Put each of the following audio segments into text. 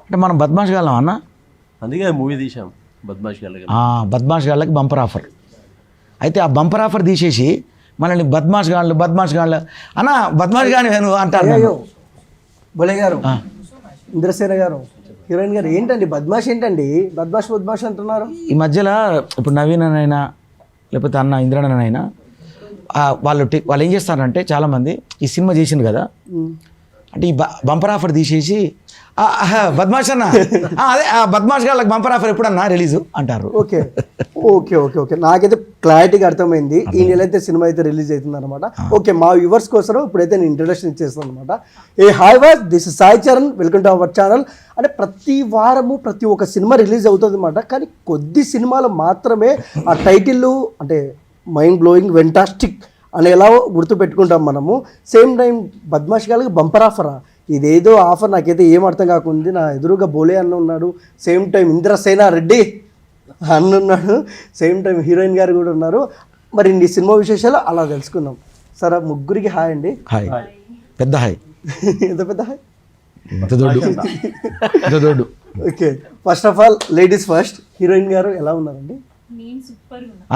అంటే మనం బద్మాష్ గాళ్ళం అన్న, అందుకే మూవీ తీసాం బద్మాష్ గాళ్ళకి. బద్మాష్ గాళ్ళకి బంపర్ ఆఫర్. అయితే ఆ బంపర్ ఆఫర్ తీసేసి మనల్ని బద్మాష్ గాళ్ళు అన్న బద్మాష్ గాని నువ్వు అంటారు. బోలే గారు, ఇంద్రసేన గారు, హీరోయిన్ గారు, ఏంటండి బద్మాష్ ఏంటండి? బద్మాష్ అంటున్నారు. ఈ మధ్యలో ఇప్పుడు నవీన్ అయినా లేకపోతే అన్న ఇంద్రనైనా వాళ్ళు ఏం చేస్తారంటే చాలామంది ఈ సినిమా చేసిండు కదా, అంటే ఈ బంపర్ ఆఫర్ తీసేసి బద్మాష్ అన్న అదే బద్మాష్ గాళ్ళకి బంపర్ ఆఫర్ ఎప్పుడన్నా రిలీజు అంటారు. ఓకే ఓకే ఓకే ఓకే నాకైతే క్లారిటీగా అర్థమైంది. ఈ నెల అయితే సినిమా అయితే రిలీజ్ అవుతుంది అనమాట. ఓకే, మా వ్యూవర్స్ కోసం ఇప్పుడైతే నేను ఇంట్రడక్షన్ ఇచ్చేస్తాను అనమాట. ఏ హాయ్ వాస్, this is Sai Charan, welcome to our channel. అంటే ప్రతి వారము ప్రతి ఒక్క సినిమా రిలీజ్ అవుతుంది అనమాట. కానీ కొద్ది సినిమాలు మాత్రమే ఆ టైటిల్ అంటే మైండ్ బ్లోయింగ్, వెంటాస్టిక్ అనేలా గుర్తుపెట్టుకుంటాం మనము. సేమ్ టైం బద్మాష్ గారికి బంపర్ ఆఫరా, ఇదేదో ఆఫర్ నాకైతే ఏం అర్థం కాకుంది. నా ఎదురుగా బోలే అన్న ఉన్నాడు, సేమ్ టైం ఇంద్రసేన రెడ్డి అన్న ఉన్నాడు, సేమ్ టైం హీరోయిన్ గారు కూడా ఉన్నారు. మరి ఈ సినిమా విశేషాలు అలా తెలుసుకుందాం. సరే, ముగ్గురికి హాయ్ అండి. హాయ్, పెద్ద హాయ్. ఎంత పెద్ద హాయ్? దొడ్డు. Okay, first of all ladies first. Heroine గారు ఎలా ఉన్నారండి?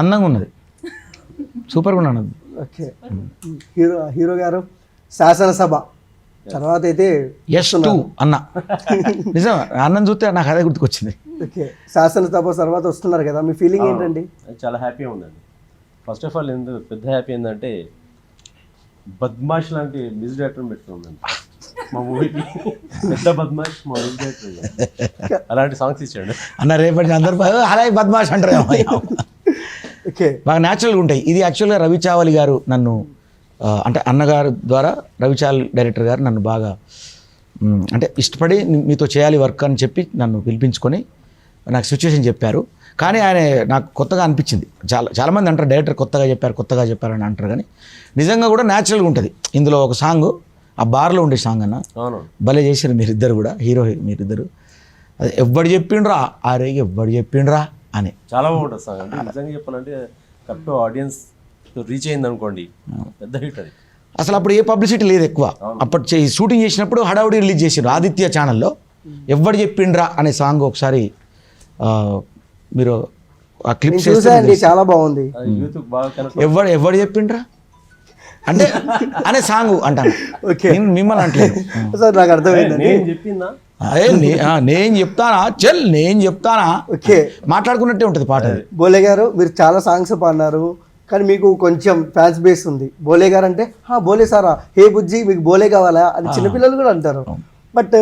అందంగా ఉన్నది, సూపర్గా ఉన్నాను. ఓకే, హీరో గారు శాసనసభ తర్వాత అయితే అన్న నిజం, అన్నం చూస్తే నాకు అదే గుర్తుకొచ్చింది. ఓకే, శాసనసభ తర్వాత వస్తున్నారు కదా, మీ ఫీలింగ్ ఏంటండి? చాలా హ్యాపీగా ఉందండి. ఫస్ట్ ఆఫ్ ఆల్ ఎందుకు పెద్ద హ్యాపీ ఏంటంటే బద్మాష్ లాంటి మ్యూజిక్ డైరెక్టర్ పెట్టుకుందండి మా మూవీకి. పెద్ద బద్మాష్ మా మ్యూజిక్ డైరెక్టర్, అలాంటి సాంగ్స్ ఇచ్చాడు అన్న. రేపటి అందరు అలా బద్మాష్ అంటారు, ఓకే, బాగా న్యాచురల్గా ఉంటాయి. ఇది యాక్చువల్గా రవి చావలి గారు నన్ను అంటే అన్నగారు ద్వారా రవి చావలి డైరెక్టర్ గారు నన్ను బాగా అంటే ఇష్టపడి మీతో చేయాలి వర్క్ అని చెప్పి నన్ను పిలిపించుకొని నాకు సిచ్యువేషన్ చెప్పారు. కానీ ఆయన నాకు కొత్తగా అనిపించింది. చాలామంది అంటారు డైరెక్టర్ కొత్తగా చెప్పారు అని అంటారు, కానీ నిజంగా కూడా న్యాచురల్గా ఉంటుంది. ఇందులో ఒక సాంగ్, ఆ బార్లో ఉండే సాంగ్ అన్న, భలే చేశారు మీరిద్దరు కూడా, హీరో మీరిద్దరు. అది ఎవ్వడు చెప్పిండ్రా అరే ఎవ్వడు చెప్పిండ్రా అని చాలా బాగుంటుంది సాంగ్. అంటే నిజంగా చెప్పాలంటే కరెక్ట్ ఆడియన్స్ రీచ్ అయింది అనుకోండి, పెద్ద హిట్ అది. అసలు అప్పుడు ఏ పబ్లిసిటీ లేదు ఎక్కువ. అప్పుడు షూటింగ్ చేసినప్పుడు హడావుడి రిలీజ్ చేసారు ఆదిత్య ఛానల్లో. ఎవ్వడు చెప్పిండ్రా అనే సాంగ్ ఒకసారి మీరు ఆ క్లిప్స్ చాలా బాగుంది. ఎవ్వడు చెప్పిండ్రా అంటే అనే సాంగ్ అంటాను. మిమ్మల్ని అంటలేదు, నాకు అర్థమైంది. నేను చెప్తానా చెల్, నేను చెప్తానా, ఓకే, మాట్లాడుకున్నట్టే ఉంటుంది పాట. బోలే గారు, మీరు చాలా సాంగ్స్ పాడినారు, కానీ మీకు కొంచెం ఫ్యాన్స్ బేస్ ఉంది. బోలే గారు అంటే బోలే సారా, హే బుజ్జి మీకు బోలే కావాలా అని చిన్నపిల్లలు కూడా అంటారు. బట్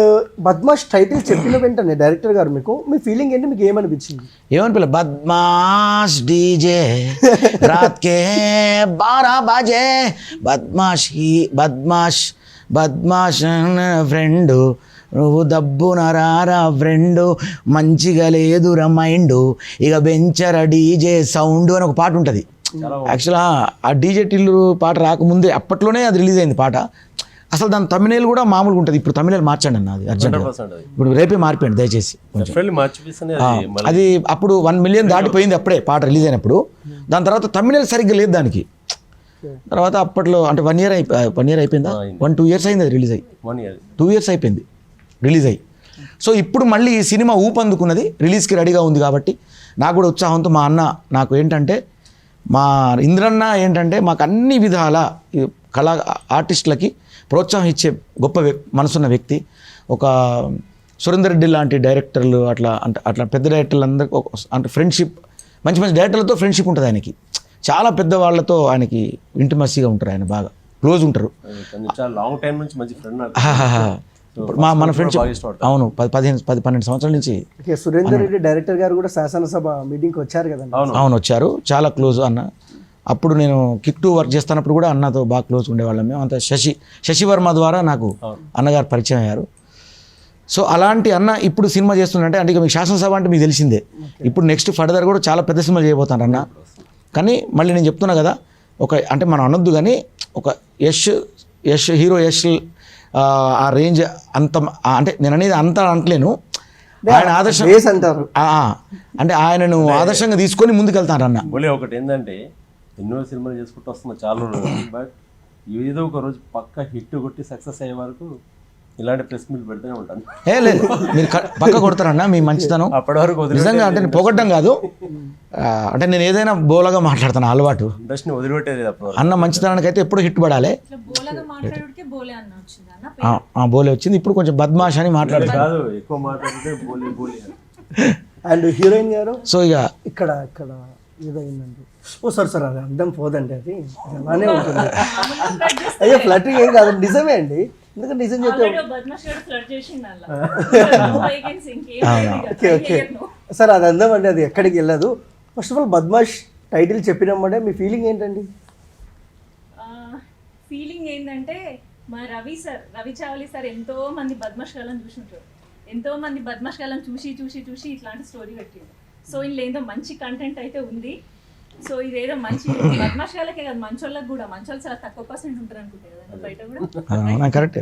బద్మాష్ టైటిల్ చెప్పిన వెంటనే డైరెక్టర్ గారు మీ ఫీలింగ్ ఏంటి? మీకు ఏమనిపించింది? ఏమనిపిల్ల? బద్మాష్ డీజే రాత్ కే 12 బజే, బద్మాష్ ఫ్రెండు, నువ్వు దబ్బున రారా ఫ్రెండు, మంచిగా లేదురా మైండు, ఇక బెంచర డీజే సౌండ్ అని ఒక పాట ఉంటుంది. యాక్చువల్గా ఆ డీజే టిల్లు పాట రాకముందే అప్పట్లోనే అది రిలీజ్ అయింది పాట. అసలు దాని తమిళ కూడా మామూలుగా ఉంటుంది. ఇప్పుడు తమిళ మార్చండి అన్న, అది అర్జెంట్. ఇప్పుడు రేపే మార్పండి దయచేసి. అది అప్పుడు 1 మిలియన్ దాటిపోయింది అప్పుడే పాట రిలీజ్ అయినప్పుడు. దాని తర్వాత తమిళ సరిగ్గా లేదు దానికి. తర్వాత అప్పట్లో అంటే 1 ఇయర్ అయిపోయిందా, 1-2 ఇయర్స్ అయింది అది రిలీజ్ అయ్యి. 2 ఇయర్స్ అయిపోయింది రిలీజ్ అయ్యి. సో ఇప్పుడు మళ్ళీ ఈ సినిమా ఊపందుకున్నది, రిలీజ్కి రెడీగా ఉంది. కాబట్టి నాకు కూడా ఉత్సాహంతో మా అన్న నాకు ఏంటంటే, మా ఇంద్రన్న ఏంటంటే మాకు అన్ని విధాల కళా ఆర్టిస్టులకి ప్రోత్సాహం ఇచ్చే గొప్ప మనసున్న వ్యక్తి. ఒక సురేందర్ రెడ్డి లాంటి డైరెక్టర్లు అట్లా పెద్ద డైరెక్టర్లు అందరికీ అంటే ఫ్రెండ్షిప్, మంచి డైరెక్టర్లతో ఫ్రెండ్షిప్ ఉంటుంది ఆయనకి. చాలా పెద్ద వాళ్ళతో ఆయనకి ఇంటిమసీగా ఉంటారు, ఆయన బాగా క్లోజ్ ఉంటారు. మన ఫ్రెండ్షిప్ అవును 10-12 సంవత్సరాల నుంచి. సురేందర్ రెడ్డి డైరెక్టర్ గారు కూడా శాసనసభ మీటింగ్కి వచ్చారు కదా? అవును వచ్చారు, చాలా క్లోజ్ అన్న. అప్పుడు నేను కిక్ 2 వర్క్ చేస్తున్నప్పుడు కూడా అన్నతో బాగా క్లోజ్ ఉండేవాళ్ళం మేము అంతా. శశివర్మ ద్వారా నాకు అన్నగారు పరిచయం అయ్యారు. సో అలాంటి అన్న ఇప్పుడు సినిమా చేస్తుందంటే, అంటే మీకు శాసనసభ అంటే మీకు తెలిసిందే. ఇప్పుడు నెక్స్ట్ ఫర్దర్ కూడా చాలా పెద్ద సినిమాలు చేయబోతాను అన్న. కానీ మళ్ళీ నేను చెప్తున్నా కదా, అంటే మనం అనొద్దు, కానీ ఒక హీరో యష్ ఆ రేంజ్ అంత, అంటే నేను అనేది అంత అంటలేను, ఆయన ఆదర్శం అంటారు. అంటే ఆయనను ఆదర్శంగా తీసుకొని ముందుకెళ్తాను అన్న. ఒకటి ఏంటంటే ఎన్నో సినిమాలు చేసుకుంటూ వస్తున్నా చాలా రోజులు, బట్ ఏదో ఒక రోజు పక్క హిట్ కొట్టి సక్సెస్ అయ్యే వరకు ఇలాంటి ప్రెస్ మీట్ పెడుతూనే ఉంటాను. ఏ లేదు, మీరు పక్క కొడతారన్న మీ మంచితనం. అప్పటి వరకు నిజంగా అంటే నేను పొగడ్డం కాదు, అంటే నేను ఏదైనా బోలగా మాట్లాడతాను, అలవాటు. ఇండస్ట్రీని వదిలిపెట్టేది అప్పుడు. అన్న మంచితనానికి అయితే ఎప్పుడు హిట్ పడాలి. బోలే వచ్చింది, ఇప్పుడు కొంచెం బద్మాష్ అని మాట్లాడతాను కాదు, ఎక్కువ మాట్లాడితే బోలే బోలే. అండ్ హీరోయిన్ గారు సో ఇక ఇక్కడ ఇక్కడ ఏదో అయిందండి. ఓ సార్ సార్ అది అర్థం పోదండి, అది అలానే ఉంటుంది. అయ్యో ఫ్లట్రింగ్ ఏం కాదు, నిజమే అండి. ఎందుకంటే నిజం చెప్తే ఓకే ఓకే సార్ అది అందం అండి, అది ఎక్కడికి వెళ్ళదు. First of all Badmash title చెప్పినామంటే మీ ఫీలింగ్ ఏంటండి? ఫీలింగ్ ఏంటంటే మా రవి చావలి సార్ ఎంతో మంది బద్మాష్ గాలను చూసుంటారు, ఎంతో మంది బద్మాష్ గాలను చూసి చూసి చూసి ఇట్లాంటి స్టోరీ పెట్టిండు. సో ఇందులో ఏదో మంచి కంటెంట్ అయితే ఉంది. సో ఇదేదో మంచి బద్మాష్ గాలకే కాదు, మంచోళ్ళకి కూడా, మంచోళ్ళు చాలా తక్కువ పర్సెంట్ ఉంటారు అనుకుంటారు కదా బయట కూడా. కరెక్ట్,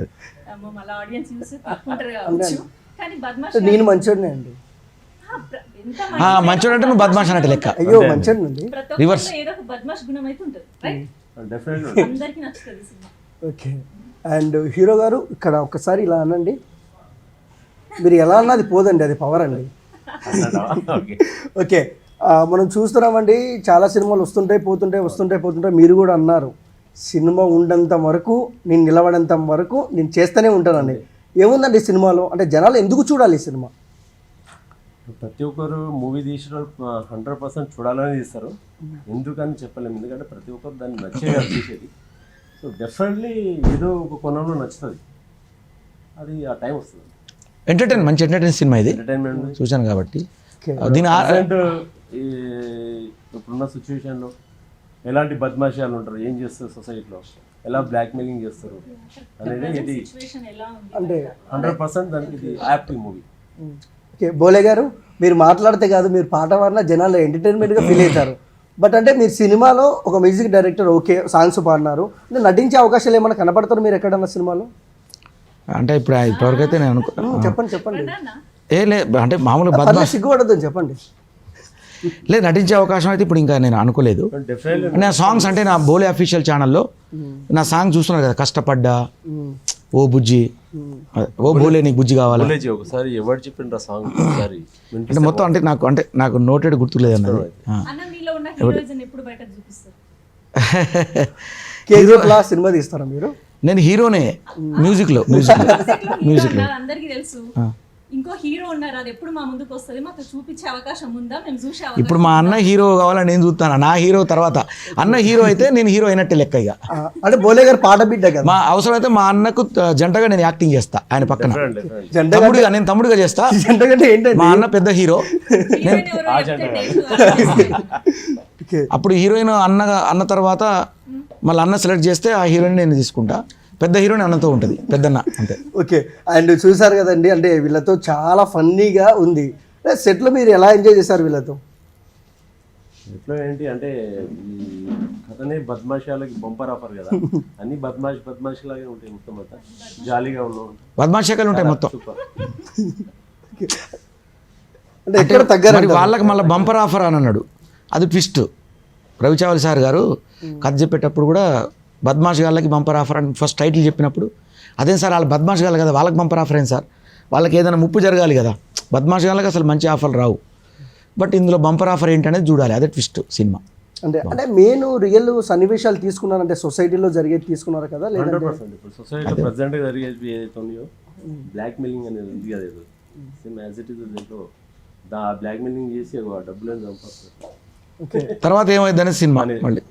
మళ్ళీ ఆడియన్స్ చూసి తక్కువ కావచ్చు, కానీ బద్మాష్ నేను మంచోడినే అండి. మంచోడు అంటే నువ్వు బద్మాష్ అన్నట్టు లెక్క. అయ్యో మంచోడి నుండి ప్రతి ఒక్కరిలో ఏదో ఒక బద్మాష్ గుణం అయితే ఉంటుంది, రైట్? డెఫినెట్లీ అందరికీ నచ్చుతుంది సినిమా. ఓకే. అండ్ హీరో గారు ఇక్కడ ఒక్కసారి ఇలా అనండి, మీరు ఎలా అన్నది పోదండి, అది పవర్ అండి. ఓకే, మనం చూస్తున్నామండి చాలా సినిమాలు వస్తుంటాయి పోతుంటాయి. మీరు కూడా అన్నారు సినిమా ఉండంత వరకు నేను నిలబడేంత వరకు నేను చేస్తూనే ఉంటానండి. ఏముందండి సినిమాలో, అంటే జనాలు ఎందుకు చూడాలి ఈ సినిమా? ప్రతి ఒక్కరు మూవీ తీసిన 100% చూడాలని తీస్తారు, ఎందుకని చెప్పలేము. ఎందుకంటే ప్రతి ఒక్కరు దాన్ని నచ్చే తీసేది. సో డెఫినెట్లీ ఏదో ఒక కోణంలో నచ్చుతుంది, అది ఆ టైం వస్తుంది. మంచి ఎంటర్టైన్ సినిమా ఇది, ఎంటర్టైన్మెంట్ చూశాను కాబట్టి. దీని ఇప్పుడున్న సిచ్యువేషన్లో ఎలాంటి బద్మాషాలు ఉంటారు, ఏం చేస్తారు సొసైటీలో, ఎలా బ్లాక్ మెయిలింగ్ చేస్తారు అనేది ఇది సిచ్యువేషన్ ఎలా ఉంది అంటే 100% దానికి ఇది యాప్టింగ్ మూవీ. ఓకే, బోలే గారు మీరు మాట్లాడితే కాదు, మీరు పాట పాడినా జనాలు ఎంటర్టైన్మెంట్గా ఫీల్ అవుతారు. బట్ అంటే మీరు సినిమాలో ఒక మ్యూజిక్ డైరెక్టర్, ఓకే సాంగ్స్ పాడినారు, అంటే నటించే అవకాశాలు ఏమైనా కనపడతారు మీరు ఎక్కడన్నా సినిమాలో? అంటే ఇప్పటివరకు అయితే నేను చెప్పండి. అంటే మామూలు బద్మాష్ సిగ్గుపడద్దు చెప్పండి. లేదు, నటించే అవకాశం అయితే ఇప్పుడు ఇంకా నేను అనుకోలేదు. నా సాంగ్స్ అంటే నా బోలే అఫీషియల్ ఛానల్లో నా సాంగ్ చూస్తున్నారు కదా, కష్టపడ్డా, ఓ బుజ్జి, ఓ బోలే నీకు బుజ్జి కావాలి. ఒకసారి ఎవరు చెప్పిండ్రా సాంగ్ ఒకసారి అంటే మొత్తం అంటే నాకు నోటెడ్ గుర్తులేదు అన్నది. అన్న మీలో ఉన్న హీరోయిజం ఎప్పుడు బయట చూపిస్తారు? కేజీఎఫ్ సినిమా తీస్తారా మీరు? నేను హీరోనే మ్యూజిక్లో అందరికీ తెలుసు. ఇంకో హీరో ఉన్నారు, అది ఎప్పుడు మా ముందుకు వస్తుంది, మాకు చూపించే అవకాశం ఉందా? మేము చూసే ఇప్పుడు మా అన్న హీరో కావాలని నేను చూస్తాను, నా హీరో తర్వాత అన్న హీరో అయితే నేను హీరో అయినట్టే లెక్క. ఇక అంటే బోలే గారు పాట బిడ్డ కదా, మా అవసరం అయితే మా అన్నకు జంటగా నేను యాక్టింగ్ చేస్తా, ఆయన పక్కన నేను తమ్ముడుగా చేస్తా. జంటగా ఏంటంటే మా అన్న పెద్ద హీరో, అప్పుడు హీరోయిన్ అన్న తర్వాత మళ్ళీ అన్న సెలెక్ట్ చేస్తే ఆ హీరోయిన్ నేను తీసుకుంటా, పెద్ద హీరోయిన్ అన్నతో ఉంటుంది, పెద్దన్న అంతే. ఓకే, అండ్ చూసారు కదండి, అంటే వీళ్ళతో చాలా ఫన్నీగా ఉంది. సెట్లో మీరు ఎలా ఎంజాయ్ చేశారు వీళ్ళతో? సెట్లో ఏంటి అంటే ఈ కథనే బద్మాషాలకి బంపర్ ఆఫర్ కదా, అన్ని బద్మాష్ లాగే ఉంటాయి, మొత్తం అంతా జాలీగా ఉన్నాం, బద్మాషాలు ఉంటాయి మొత్తం. అంటే ఎక్కడ తగ్గారు వాళ్ళకి మళ్ళీ బంపర్ ఆఫర్ అని అన్నాడు, అది ట్విస్ట్. రవిచావలి సార్ గారు కథ చెప్పేటప్పుడు కూడా బద్మాష్ గాళ్ళకి బంపర్ ఆఫర్ అని ఫస్ట్ టైటిల్ చెప్పినప్పుడు, అదేం సార్ వాళ్ళు బద్మాష్ గాళ్ళు కదా, వాళ్ళకి బంపర్ ఆఫర్ ఏంటి సార్, వాళ్ళకి ఏదైనా ముప్పు జరగాలి కదా, బద్మాష్ గాళ్ళకి అసలు మంచి ఆఫర్లు రావు, బట్ ఇందులో బంపర్ ఆఫర్ ఏంటనేది చూడాలి, అదే ట్విస్ట్ సినిమా. అంటే మెయిన్ రియల్ సన్నివేశాలు తీసుకున్నారంటే సొసైటీలో జరిగేది తీసుకున్నారు కదా? 100%. ఇప్పుడు సొసైటీలో ప్రజెంట్గా జరిగేది ఏదైతే ఉన్నాయో బ్లాక్ మెయిలింగ్ అనేది ఉంది కదా, సేమ్ యాజ్ ఇట్ ఈస్ దీంట్లో బ్లాక్ మెయిలింగ్ చేసి డబ్బులను చంపేస్తారు. తర్వాత ఏమైందని సినిమా మళ్ళీ.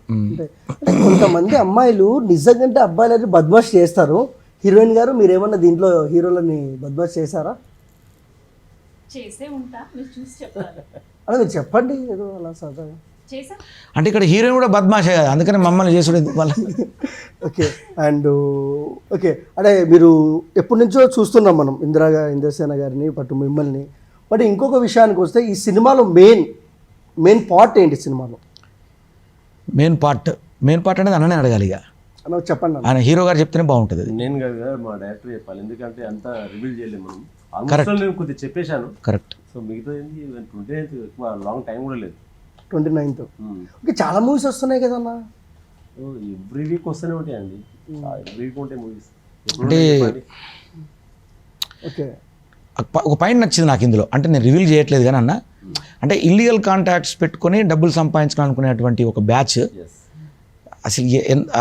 కొంతమంది అమ్మాయిలు నిజంగా అబ్బాయిలు బద్మాష్ చేస్తారు. హీరోయిన్ గారు మీరేమన్నా దీంట్లో హీరోలని బద్మాష్ చేశారా? చేసే ఉంటా, మీరు చూసి చెప్పాలి. అలా మీరు చెప్పండి ఏదో అలా సరదాగా. అంటే ఇక్కడ హీరోయిన్ కూడా బద్మాషే కదా, అందుకని మమ్మల్ని చేసుడు వాళ్ళ. ఓకే, అండ్ ఓకే, అంటే మీరు ఎప్పటి నుంచో చూస్తున్నాం మనం ఇంద్రసేన గారిని, పట్టు మిమ్మల్ని. బట్ ఇంకొక విషయానికి వస్తే ఈ సినిమాలో మెయిన్ పార్ట్ ఏంటి సినిమాలో? మెయిన్ పార్ట్ అనేది అన్ననే అడగాలి, ఇక చెప్పండి. ఆయన హీరో గారు చెప్తేనే బాగుంటుంది. నేను కదా మా డైరెక్టర్ చెప్పాలి, ఎందుకంటే అంతా రివీల్ చేయలేము మనం. ఆల్మోస్ట్ నేను కొద్దిగా చెప్పేశాను, కరెక్ట్. సో మిగతా 29th ఎక్కువ లాంగ్ టైం కూడా లేదు. 29th ఓకే, చాలా మూవీస్ వస్తున్నాయి కదన్నా? ఎవ్రీ వీక్ వస్తూనే ఉంటాయండి, ఎవ్రీ వీక్ ఉంటాయి మూవీస్. అంటే ఓకే ఒక పాయింట్ నచ్చింది నాకు ఇందులో, అంటే నేను రివీల్ చేయట్లేదు కానీ అన్న, అంటే ఇల్లీగల్ కాంటాక్ట్స్ పెట్టుకొని డబ్బులు సంపాదించాలనుకునేటువంటి ఒక బ్యాచ్ ఎస్ అసలు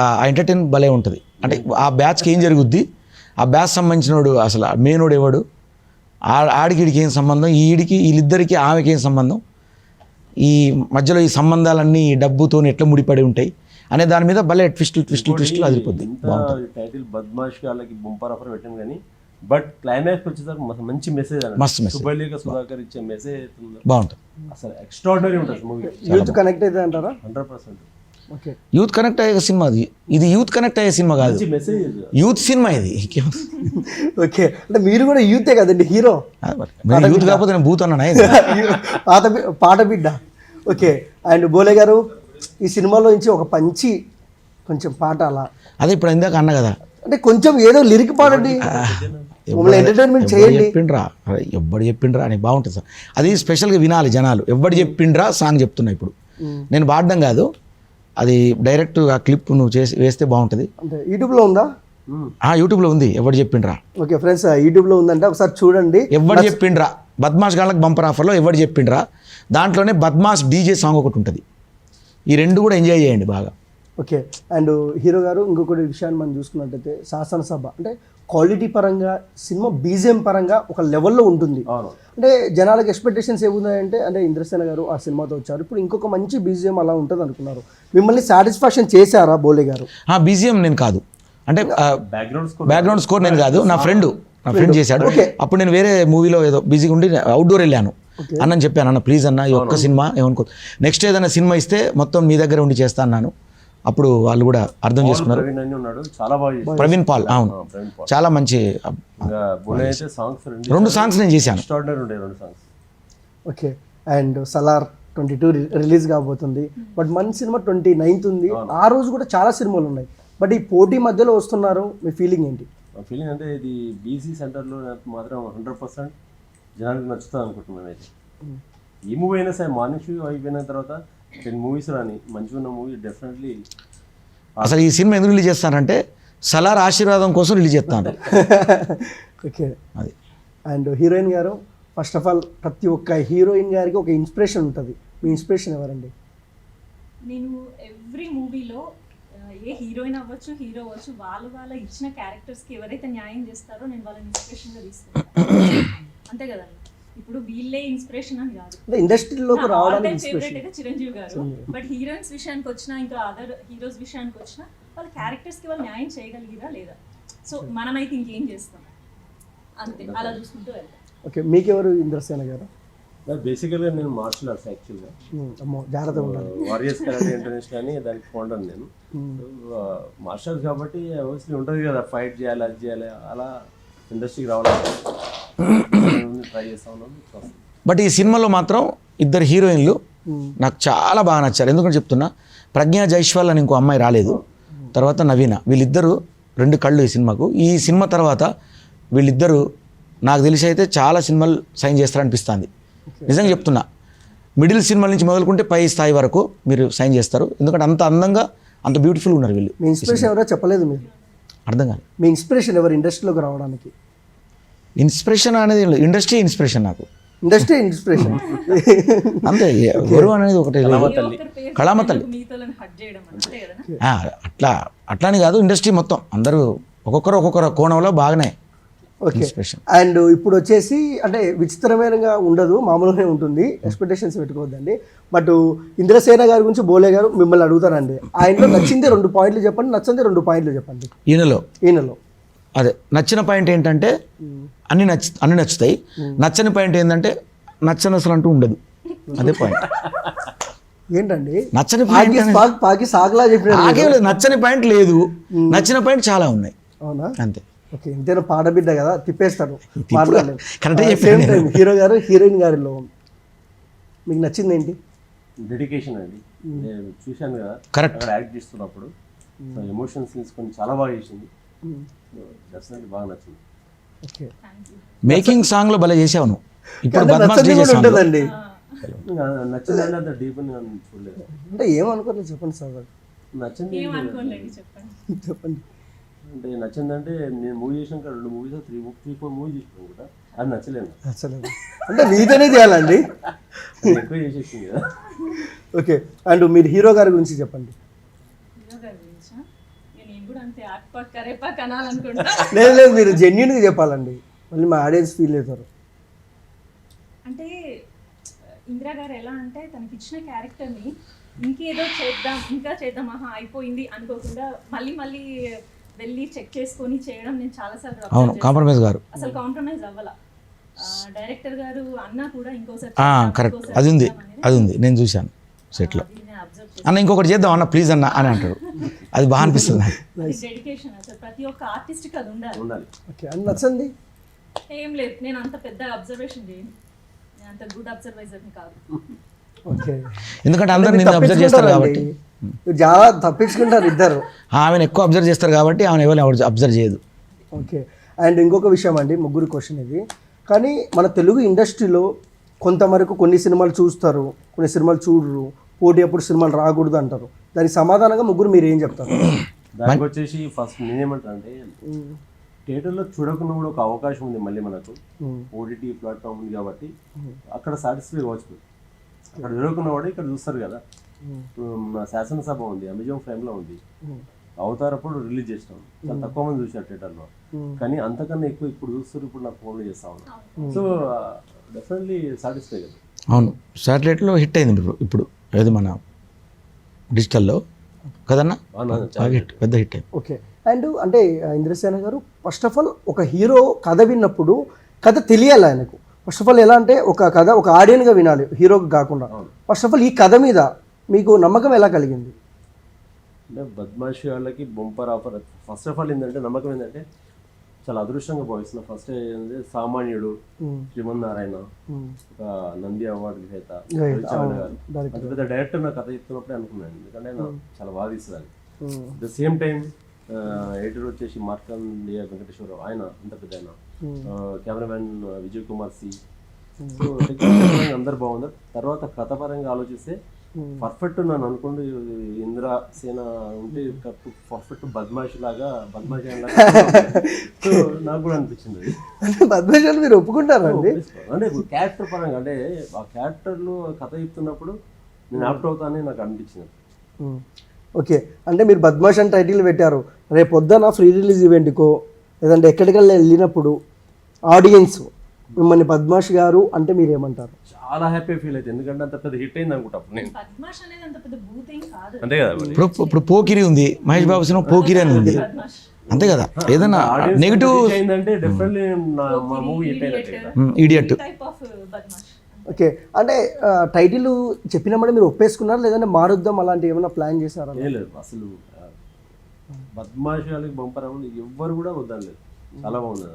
ఆ ఎంటర్టైన్ భలే ఉంటుంది. అంటే ఆ బ్యాచ్కి ఏం జరుగుద్ది, ఆ బ్యాచ్ సంబంధించినోడు అసలు మెయినోడు ఎవడు, ఆడికి ఏం సంబంధం, ఈడికి వీళ్ళిద్దరికి ఆమెకి ఏం సంబంధం, ఈ మధ్యలో ఈ సంబంధాలన్నీ డబ్బుతో ఎట్లా ముడిపడి ఉంటాయి అనే దాని మీద భలే ట్విస్టులు అదిరిపోద్ది. బాగుంటుంది. టైటిల్ బద్మాష్ వాళ్ళకి బొంపర్ ఆఫర్ పెట్టాను కానీ బట్ క్లైమాక్స్ వచ్చేసరికి మంచి మెసేజ్ మస్తు message. సుబ్బలిక సుధాకర్ ఇచ్చే మెసేజ్ అవుతుందో బాగుంటుంది. అసలు ఎక్స్ట్రాడినరీ ఉంటుంది మూవీ. యూత్ కనెక్ట్ అయితే అంటారా? 100% ఓకే యూత్ కనెక్ట్ అయ్యే సినిమా ఇది యూత్ కనెక్ట్ అయ్యే సినిమా కాదు, మంచి మెసేజ్. యూత్ సినిమా ఇది. ఓకే అంటే మీరు కూడా యూతే కదండి హీరో. యూత్ కాకపోతే నేను బూత్ అన్నా పాట బిడ్డ. ఓకే అండ్ బోలే గారు ఈ సినిమాలో నుంచి ఒక పంచి కొంచెం పాట అలా, అదే ఇప్పుడు ఇందాక అన్న కదా, అంటే కొంచెం ఏదో లిరిక్ పాడండి, మమ్మల్ని ఎంటర్టైన్మెంట్ చేయండి. చెప్పిండ్రా ఎవ్వడు చెప్పిండ్రా అని బాగుంటుంది సార్. అది స్పెషల్గా వినాలి జనాలు. ఎవ్వడు చెప్పిండ్రా సాంగ్ చెప్తున్నా ఇప్పుడు, నేను పాడడం కాదు, అది డైరెక్ట్ ఆ క్లిప్ నువ్వు వేస్తే బాగుంటుంది. అంటే యూట్యూబ్లో ఉందా? యూట్యూబ్లో ఉంది. ఎవడు చెప్పిండ్రా. ఓకే ఫ్రెండ్స్ యూట్యూబ్లో ఉందంటే ఒకసారి చూడండి. ఎవడు చెప్పిండ్రా బద్మాష్ గాళ్ళకి బంపర్ ఆఫర్లో ఎవడు చెప్పిండ్రా, దాంట్లోనే బద్మాష్ డీజే సాంగ్ ఒకటి ఉంటుంది. ఈ రెండు కూడా ఎంజాయ్ చేయండి బాగా. ఓకే అండ్ హీరో గారు ఇంకొకటి విషయాన్ని మనం చూసుకున్నట్టయితే శాసనసభ అంటే క్వాలిటీ పరంగా సినిమా బీజిఎం పరంగా ఒక లెవెల్లో ఉంటుంది. అంటే జనాలకు ఎక్స్పెక్టేషన్స్ ఏమున్నాయంటే అంటే ఇంద్రసేన గారు ఆ సినిమాతో వచ్చారు, ఇప్పుడు ఇంకొక మంచి బీజిఎం అలా ఉంటుంది అనుకున్నారు. మిమ్మల్ని సాటిస్ఫాక్షన్ చేశారా బోలే గారు? బీజిఎం నేను కాదు, అంటే బ్యాక్గ్రౌండ్ స్కోర్ నేను కాదు, నా ఫ్రెండ్ చేశాడు. అప్పుడు నేను వేరే మూవీలో ఏదో బిజీగా ఉండి అవుట్డోర్ వెళ్ళాను. అన్నని చెప్పాను, అన్న ప్లీజ్ అన్న ఈ ఒక్క సినిమా ఏమనుకో, నెక్స్ట్ ఏదైనా సినిమా ఇస్తే మొత్తం మీ దగ్గర ఉండి చేస్తా అన్నాను. అప్పుడు వాళ్ళు కూడా అర్థం చేసుకున్నారు. ప్రవీణ్ పాల్, అవును, చాలా మంచి. 2 సాంగ్స్ నేను చేశాను. ఓకే అండ్ సలార్ 22 రిలీజ్ కాబోతుంది, బట్ మన సినిమా 29th ఉంది. ఆ రోజు కూడా చాలా సినిమాలు ఉన్నాయి, బట్ ఈ పోటీ మధ్యలో వస్తున్నారు, మీ ఫీలింగ్ ఏంటి? ఫీలింగ్ అంటే ఇది బీసీ సెంటర్లో మాత్రం 100% జనానికి నచ్చుతుంది అనుకుంటున్నాను. అయితే ఈ మూవీ అయినా సరే మార్నింగ్ షో అయిపోయిన తర్వాత 10 మూవీస్ రాని మంచిగా ఉన్న మూవీ డెఫినెట్లీ. అసలు ఈ సినిమా ఎందుకు రిలీజ్ చేస్తానంటే సలార్ ఆశీర్వాదం కోసం రిలీజ్ చేస్తాను. ఓకే అది. అండ్ హీరోయిన్ గారు, ఫస్ట్ ఆఫ్ ఆల్ ప్రతి ఒక్క హీరోయిన్ గారికి ఒక ఇన్స్పిరేషన్ ఉంటుంది. మీ ఇన్స్పిరేషన్ ఎవరండి? నేను ఎవ్రీ మూవీలో ఏ హీరోయిన్ అవ్వచ్చు హీరో అవ్వచ్చు వాళ్ళ ఇచ్చిన క్యారెక్టర్స్కి ఎవరైతే న్యాయం చేస్తారో నేను వాళ్ళని ఇన్స్పిరేషన్గా తీసుకుంటాను. అంతే కదండి, ఇప్పుడు వీళ్ళే ఇన్స్పిరేషన్ అని కాదు, అంటే ఇండస్ట్రీలోకి రావడానికి ఇన్స్పిరేషన్ ఫేవరెట్ అయితే చిరంజీవి గారు. బట్ హీరోయిన్స్ విషయానికి వచ్చినా ఇంకా అదర్ హీరోస్ విషయానికి వచ్చినా వాళ్ళ క్యారెక్టర్స్కి వాళ్ళు న్యాయం చేయగలిగిరా లేదా, సో మనమైతే ఇంకేం చేస్తాం, అంతే అలా చూసుకుంటూ వెళ్తాం. ఓకే మీకెవరు ఇంద్రసేన గారు? బేసికల్గా నేను మార్షల్ ఆర్ట్స్ యాక్చువల్గా. అమ్మో జాగ్రత్తగా ఉండాలి. వారియర్స్ కరాటే ఇంటర్నేషనల్ అని దానికి ఫౌండర్ నేను. మార్షల్ ఆర్ట్స్ కాబట్టి ఆబ్వియస్లీ ఉంటుంది కదా, ఫైట్ చేయాలి, అది చేయాలి, అలా ఇండస్ట్రీకి రావాలని ట్రై చేస్తా ఉన్నాను. బట్ ఈ సినిమాలో మాత్రం 2 హీరోయిన్లు నాకు చాలా బాగా నచ్చారు. ఎందుకంటే చెప్తున్నా, ప్రజ్ఞా జైస్వాల్ అని ఇంకో అమ్మాయి రాలేదు, తర్వాత నవీన, వీళ్ళిద్దరూ 2 కళ్ళు ఈ సినిమాకు. ఈ సినిమా తర్వాత వీళ్ళిద్దరూ నాకు తెలిసి అయితే చాలా సినిమాలు సైన్ చేస్తారనిపిస్తుంది. నిజంగా చెప్తున్నా, మిడిల్ సినిమాల నుంచి మొదలుకుంటే పై స్థాయి వరకు మీరు సైన్ చేస్తారు. ఎందుకంటే అంత అందంగా అంత బ్యూటిఫుల్ ఉన్నారు వీళ్ళు. మీ ఇన్స్పిరేషన్ ఎవరో చెప్పలేదు మీరు? అర్థం కాదు. మీ ఇన్స్పిరేషన్ ఎవరు ఇండస్ట్రీలోకి రావడానికి? ఇన్స్పిరేషన్ అనేది ఇండస్ట్రీ ఇన్స్పిరేషన్, నాకు ఇండస్ట్రీ ఇన్స్పిరేషన్ అంతే. గురువు అనేది ఒకటి, కళామ తల్లి. అట్లాని కాదు, ఇండస్ట్రీ మొత్తం అందరూ ఒక్కొక్కరు కోణంలో బాగానే. ఓకే అండ్ ఇప్పుడు వచ్చేసి అంటే విచిత్రమైనగా ఉండదు, మామూలుగానే ఉంటుంది, ఎక్స్పెక్టేషన్స్ పెట్టుకోవద్దండి. బట్ ఇంద్రసేన గారి గురించి బోలే గారు మిమ్మల్ని అడుగుతారండి, ఆయనలో నచ్చింది 2 పాయింట్లు చెప్పండి, నచ్చింది 2 పాయింట్లు చెప్పండి. ఈయనలో అదే నచ్చిన పాయింట్ ఏంటంటే అన్ని నచ్చుతాయి, నచ్చని పాయింట్ ఏంటంటే నచ్చని అసలు అంటూ ఉండదు. అదే పాయింట్. ఏంటండి నచ్చని పాయింట్? పాకి సాగలా చెప్పిన నచ్చని పాయింట్ లేదు, నచ్చిన పాయింట్ చాలా ఉన్నాయి. అవునా? అంతే. ఓకే ఇంతేనా, పాడబిడ్డ కదా తిప్పేస్తాడు. కరెక్ట్. హీరో గారు హీరోయిన్ గారిలో మీకు నచ్చింది ఏంటి? డెడికేషన్ అండి. నేను చూశాను కదా కరెక్ట్, అక్కడ యాక్ట్ చేస్తున్నప్పుడు ఎమోషన్స్ తీసుకొని చాలా బాగా చేసింది, డెఫినెట్లీ బాగా నచ్చింది. ఓకే మేకింగ్ సాంగ్ లో భలే చేసావు నువ్వు. ఇప్పుడు ఉంటుందండి, నచ్చిందండి, అంత డీప్ చూడలేదు. అంటే ఏమనుకోలేదు చెప్పండి సార్. నచ్చింది చెప్పండి. అంటే నచ్చిందంటే నేను మూవీ చేసినాక 2 మూవీస్ 3-4 మూవీ చేసినాను కూడా అది నచ్చలేదు అసలు అంటే మీతోనే చేయాలండి. అది ఎక్కువ చేసేసింది కదా. ఓకే, అండ్ మీరు హీరో గారి గురించి చెప్పండి. హీరో గారి గురించా? నేను కూడా అంతే ఆక్పాక్ కరేపాక్ అనాలనుకుంటా. లేదు మీరు జెన్యున్గా చెప్పాలండి, మళ్ళీ మా ఆడియన్స్ ఫీల్ అవుతారు. అంటే ఇందిరా గారు ఎలా అంటే తనకి ఇచ్చిన క్యారెక్టర్ని ఇంకేదో చేద్దాం ఇంకా చేద్దాం అయిపోయింది అనుకోకుండా మళ్ళీ మళ్ళీ వెళ్ళి చెక్ చేసుకొని చేయడం నేను చాలాసార్లు observe అవును, చేశాను. కాంప్రమైజ్ గారు అసలు కాంప్రమైజ్ అవ్వాల. డైరెక్టర్ గారు అన్న కూడా ఇంకోసారి కరెక్ట్, ఇంకోసారి అది ఉంది, చేద్దాం అనేది అది ఉంది, నేను చూశాను సెట్లో. అది నేను observe చేశాను. అన్న ఇంకొకటి చేద్దాం అన్న ప్లీజ్ అన్న అని అంటాడు, అది బాగా అనిపిస్తుంది నాకు. అది డెడికేషన్ అసలు ప్రతి ఒక్క ఆర్టిస్ట్కి అది ఉండాలి. ఉండాలి. ఓకే, అండ్ నచ్చండి. ఏం లేదు, నేను అంత పెద్ద అబ్జర్వేషన్ చేయను, నేను అంత గుడ్ అబ్జర్వైజర్ని కాదు. ఓకే, ఎందుకంటే అందరు నిన్ను అబ్జర్వ్ చేస్తారు కాబట్టి, మీరు చాలా తప్పించుకుంటారు ఇద్దరు. ఆమెను ఎక్కువ అబ్జర్వ్ చేస్తారు కాబట్టి ఆమెను ఎవరు అబ్జర్వ్ చేయదు. ఓకే, అండ్ ఇంకొక విషయం అండి, ముగ్గురు క్వశ్చన్ ఇది. కానీ మన తెలుగు ఇండస్ట్రీలో కొంతవరకు కొన్ని సినిమాలు చూస్తారు, కొన్ని సినిమాలు చూడరు, పోటీ అప్పుడు సినిమాలు రాకూడదు అంటారు. దానికి సమాధానంగా ముగ్గురు మీరు ఏం చెప్తారు? దానికి వచ్చేసి ఫస్ట్ నేనేమంటా అంటే థియేటర్లో చూడకుండా కూడా ఒక అవకాశం ఉంది మళ్ళీ మనకు, ఓటీటీ ప్లాట్ఫామ్ ఉంది కాబట్టి అక్కడ సాటిస్ఫై అవ్వచ్చు. అక్కడ చూడకుండా కూడా ఇక్కడ చూస్తారు కదా. ఇప్పుడు మన శాసనసభ ఉంది, అమెజాన్ ప్రైమ్లో ఉంది, అవతారప్పుడు రిలీజ్ చేసినాం, చాలా తక్కువ మంది చూసారు థియేటర్లో, కానీ అంతకన్నా ఎక్కువ ఇప్పుడు చూస్తారు. ఇప్పుడు నాకు ఫోన్లో చేస్తా ఉన్నాను, సో డెఫినెట్లీ సాటిస్ఫై కదా. అవును, శాటిలైట్లో హిట్ అయింది ఇప్పుడు, ఏది మన డిజిటల్లో కదన్నా, బాగా హిట్, పెద్ద హిట్ అయింది. ఓకే, అండ్ అంటే ఇంద్రసేన గారు ఫస్ట్ ఆఫ్ ఆల్ ఒక హీరో కథ విన్నప్పుడు కథ తెలియాలి ఆయనకు. ఫస్ట్ ఆఫ్ ఆల్ ఎలా అంటే ఒక కథ ఒక ఆడియన్గా వినాలి, హీరోకి కాకుండా. ఫస్ట్ ఆఫ్ ఆల్ ఈ కథ మీద మీకు నమ్మకం ఎలా కలిగింది? అంటే బద్మాషి వాళ్ళకి bumper offer. First of all ఏంటంటే నమ్మకం ఏంటంటే చాలా అదృష్టంగా భావిస్తున్నా. ఫస్ట్ ఏంటంటే సామాన్యుడు, శ్రీమన్నారాయణ, ఒక నంది అవార్డు విజేత గారు, అంత పెద్ద డైరెక్టర్ నా కథ చెప్తున్నప్పుడే అనుకున్నాను, ఎందుకంటే నాకు చాలా బాగా తీస్తుంది. At the same time editor వచ్చేసి మార్కండేయ వెంకటేశ్వరరావు, ఆయన అంత పెద్ద ఆయన, cameraman Vijay Kumar C. So technical అందరు బాగున్నారు. తర్వాత కథపరంగా ఆలోచిస్తే పర్ఫెక్ట్ నన్ను అనుకోండి ఇంద్రసేన ఉంటే పర్ఫెక్ట్ బద్మాషి లాగా సో నాకు కూడా అనిపించింది. అంటే బద్మాషాలు మీరు ఒప్పుకుంటారండి? అంటే క్యారెక్టర్ పరంగా, అంటే ఆ క్యారెక్టర్లో కథ చెప్తున్నప్పుడు నేను ఆప్ట్ అవుతానని నాకు అనిపించింది. ఓకే, అంటే మీరు బద్మాష్ అని టైటిల్ పెట్టారు. రేపు పొద్దున ఫ్రీ రిలీజ్ ఈవెంట్కో లేదంటే ఎక్కడికల్లా వెళ్ళినప్పుడు ఆడియన్స్ మిమ్మల్ని బద్మాష్ గారు అంటే మీరు ఏమంటారు? చాలా హ్యాపీ ఫీల్ అవుతుంది, ఎందుకంటే అంత పెద్ద హిట్ అయింది అనుకుంటా నేను. బద్మాష్ అనేది అంత పెద్ద బూత్ ఏం కాదు. అంతే కదా. ఇప్పుడు పోకిరి ఉంది, మహేష్ బాబు సినిమా పోకిరి అని ఉంది, బద్మాష్ అంతే కదా. ఏదైనా నెగిటివ్ అయిందంటే డెఫినెట్లీ మా మూవీ హిట్ అయినట్టే కదా. Idiot. Type of Badmash. Okay, అంటే టైటిల్ చెప్పినప్పుడు మీరు ఒప్పేసుకున్నారు లేదంటే మారుద్దాం అలాంటి ఏమైనా ప్లాన్ చేశారా? ఏం లేదు, అసలు బద్మాషి వాళ్ళకి బంపర్ అవ్వదు, ఎవ్వరు కూడా వద్దలేదు, చాలా బాగుంది.